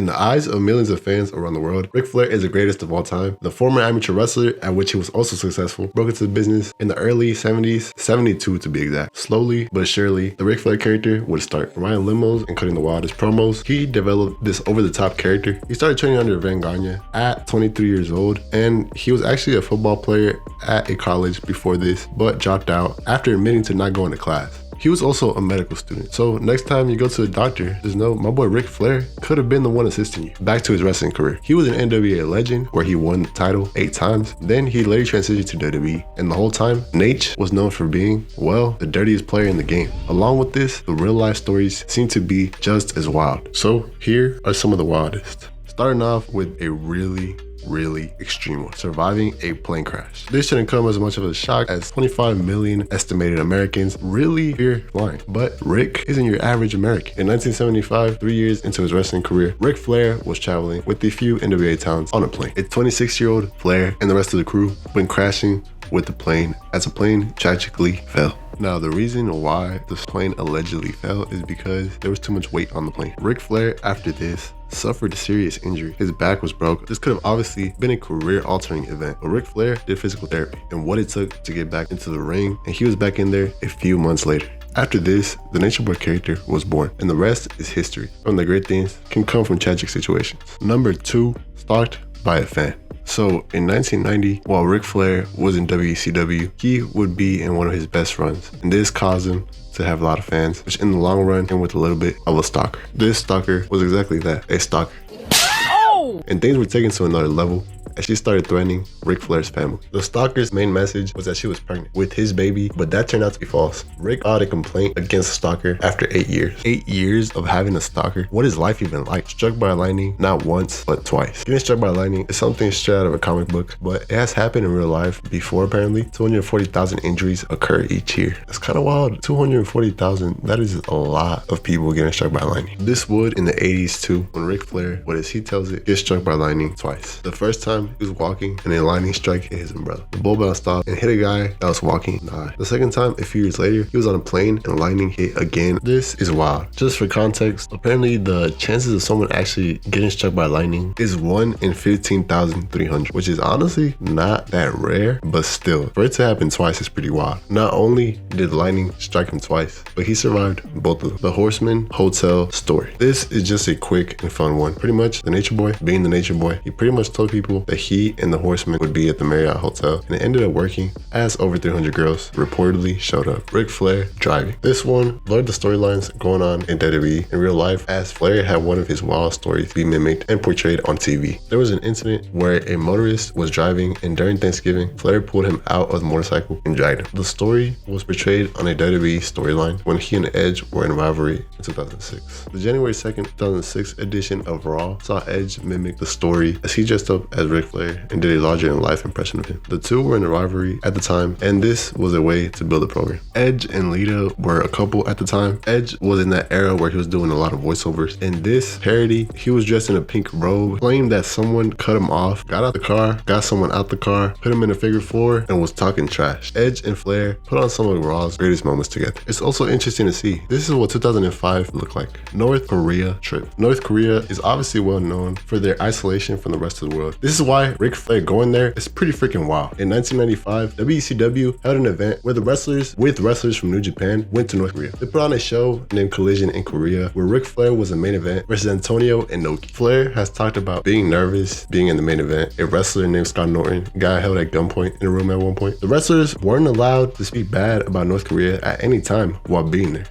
In the eyes of millions of fans around the world, Ric Flair is the greatest of all time. The former amateur wrestler, at which he was also successful, broke into the business in the early 70s, 72 to be exact. Slowly but surely, the Ric Flair character would start. Riding limos and cutting the wildest promos, he developed this over-the-top character. He started training under Van Gagne at 23 years old, and he was actually a football player at a college before this, but dropped out after admitting to not going to class. He was also a medical student. So next time you go to a doctor, just know my boy Ric Flair could have been the one assisting you. Back to his wrestling career. He was an NWA legend where he won the title 8 times. Then he later transitioned to WWE. And the whole time, Nate was known for being, well, the dirtiest player in the game. Along with this, the real life stories seem to be just as wild. So here are some of the wildest. Starting off with a really extreme one, surviving a plane crash. This shouldn't come as much of a shock as 25 million estimated Americans really fear flying. But Rick isn't your average American. In 1975, 3 years into his wrestling career, Ric Flair was traveling with a few NWA talents on a plane. A 26-year-old Flair and the rest of the crew went crashing with the plane as a plane tragically fell. Now, the reason why the plane allegedly fell is because there was too much weight on the plane. Ric Flair, after this, suffered a serious injury. His back was broke. This could have obviously been a career-altering event, but Ric Flair did physical therapy and what it took to get back into the ring, and he was back in there a few months later. After this, the Nature Boy character was born, and the rest is history. Some of the great things can come from tragic situations. Number 2, stalked by a fan. So in 1990, while Ric Flair was in WCW, he would be in one of his best runs, and this caused him to have a lot of fans, which in the long run came with a little bit of a stalker. This stalker was exactly that, a stalker. Oh! And things were taken to another level as she started threatening Ric Flair's family. The stalker's main message was that she was pregnant with his baby, but that turned out to be false. Rick filed a complaint against the stalker after 8 years. 8 years of having a stalker? What is life even like? Struck by lightning, not once, but twice. Getting struck by lightning is something straight out of a comic book, but it has happened in real life before apparently. 240,000 injuries occur each year. That's kind of wild. 240,000, that is a lot of people getting struck by lightning. This would in the 80s too, when Ric Flair, what as he tells it, gets struck by lightning twice. The first time he was walking and a lightning strike hit his umbrella. The bull bounced off and hit a guy that was walking in the eye. The second time, a few years later, he was on a plane and lightning hit again. This is wild. Just for context, apparently the chances of someone actually getting struck by lightning is 1 in 15,300, which is honestly not that rare, but still, for it to happen twice is pretty wild. Not only did lightning strike him twice, but he survived both of them. The Horseman Hotel story. This is just a quick and fun one. Pretty much the Nature Boy, being the Nature Boy, he pretty much told people that he and the Horseman would be at the Marriott Hotel, and it ended up working as over 300 girls reportedly showed up. Ric Flair driving. This one blurred the storylines going on in WWE in real life, as Flair had one of his wild stories be mimicked and portrayed on TV. There was an incident where a motorist was driving, and during Thanksgiving, Flair pulled him out of the motorcycle and dragged him. The story was portrayed on a WWE storyline when he and Edge were in rivalry in 2006. The January 2nd, 2006 edition of Raw saw Edge mimic the story as he dressed up as Ric Flair and did a larger-than-life impression of him. The two were in a rivalry at the time, and this was a way to build a program. Edge and Lita were a couple at the time. Edge was in that era where he was doing a lot of voiceovers. In this parody, he was dressed in a pink robe, claimed that someone cut him off, got out the car, got someone out the car, put him in a figure 4, and was talking trash. Edge and Flair put on some of Raw's greatest moments together. It's also interesting to see. This is what 2005 looked like. North Korea trip. North Korea is obviously well known for their isolation from the rest of the world. This is why Ric Flair going there is pretty freaking wild. In 1995, WCW held an event where the wrestlers from New Japan went to North Korea. They put on a show named Collision in Korea where Ric Flair was the main event versus Antonio Inoki. Flair has talked about being nervous being in the main event. A wrestler named Scott Norton got held at gunpoint in a room at one point. The wrestlers weren't allowed to speak bad about North Korea at any time while being there.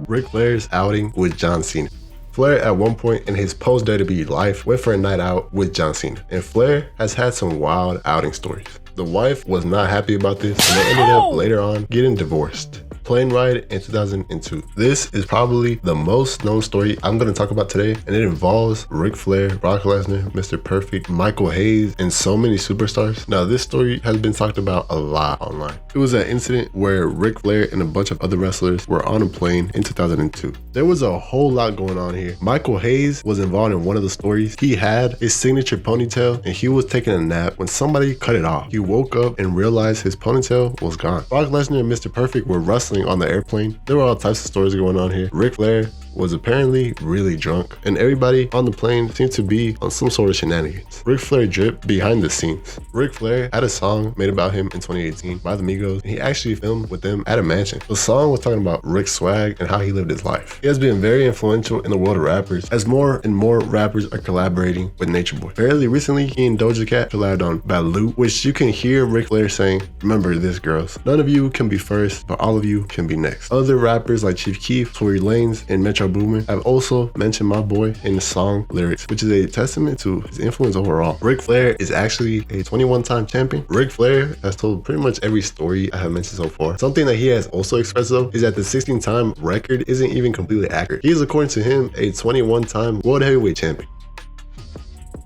Ric Flair's outing with John Cena. Flair at one point in his post-WWE life went for a night out with John Cena, and Flair has had some wild outing stories. The wife was not happy about this, and they ended up later on getting divorced. Plane ride in 2002. This is probably the most known story I'm going to talk about today, and it involves Ric Flair, Brock Lesnar, Mr. Perfect, Michael Hayes, and so many superstars. Now, this story has been talked about a lot online. It was an incident where Ric Flair and a bunch of other wrestlers were on a plane in 2002. There was a whole lot going on here. Michael Hayes was involved in one of the stories. He had his signature ponytail, and he was taking a nap when somebody cut it off. He woke up and realized his ponytail was gone. Brock Lesnar and Mr. Perfect were wrestling on the airplane. There were all types of stories going on here. Ric Flair was apparently really drunk, and everybody on the plane seemed to be on some sort of shenanigans. Ric Flair drip behind the scenes. Ric Flair had a song made about him in 2018 by the Migos, and he actually filmed with them at a mansion. The song was talking about Rick's swag and how he lived his life. He has been very influential in the world of rappers, as more and more rappers are collaborating with Nature Boy. Fairly recently, he and Doja Cat collabed on Baloo, which you can hear Ric Flair saying, "Remember this, girls. None of you can be first, but all of you can be next." Other rappers like Chief Keef, Tory Lanez, and Metro Boomin have also mentioned my boy in the song lyrics, which is a testament to his influence overall. Ric Flair is actually a 21-time champion. Ric Flair has told pretty much every story I have mentioned so far. Something that he has also expressed though is that the 16-time record isn't even completely accurate. He is, according to him, a 21-time world heavyweight champion.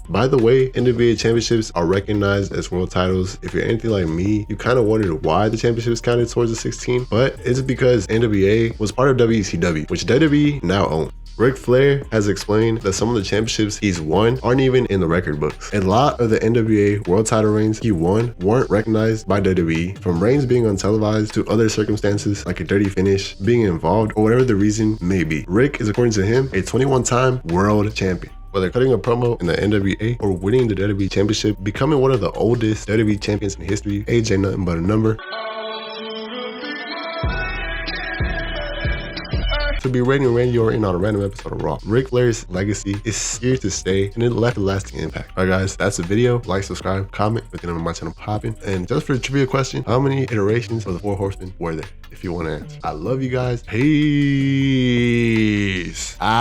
By the way, NWA championships are recognized as world titles. If you're anything like me, you kind of wondered why the championships counted towards the 16, but it's because NWA was part of WCW, which WWE now owns. Ric Flair has explained that some of the championships he's won aren't even in the record books. A lot of the NWA world title reigns he won weren't recognized by WWE, from reigns being untelevised to other circumstances like a dirty finish, being involved, or whatever the reason may be. Rick is, according to him, a 21-time world champion. Whether cutting a promo in the NWA or winning the WWE Championship, becoming one of the oldest WWE champions in history, age ain't nothing but a number. To be Randy or in on a random episode of Raw. Ric Flair's legacy is here to stay, and it left a lasting impact. Alright guys, that's the video. Like, subscribe, comment, looking at my channel popping. And just for the trivia question, how many iterations of the 4 Horsemen were there? If you want to answer. I love you guys. Peace out.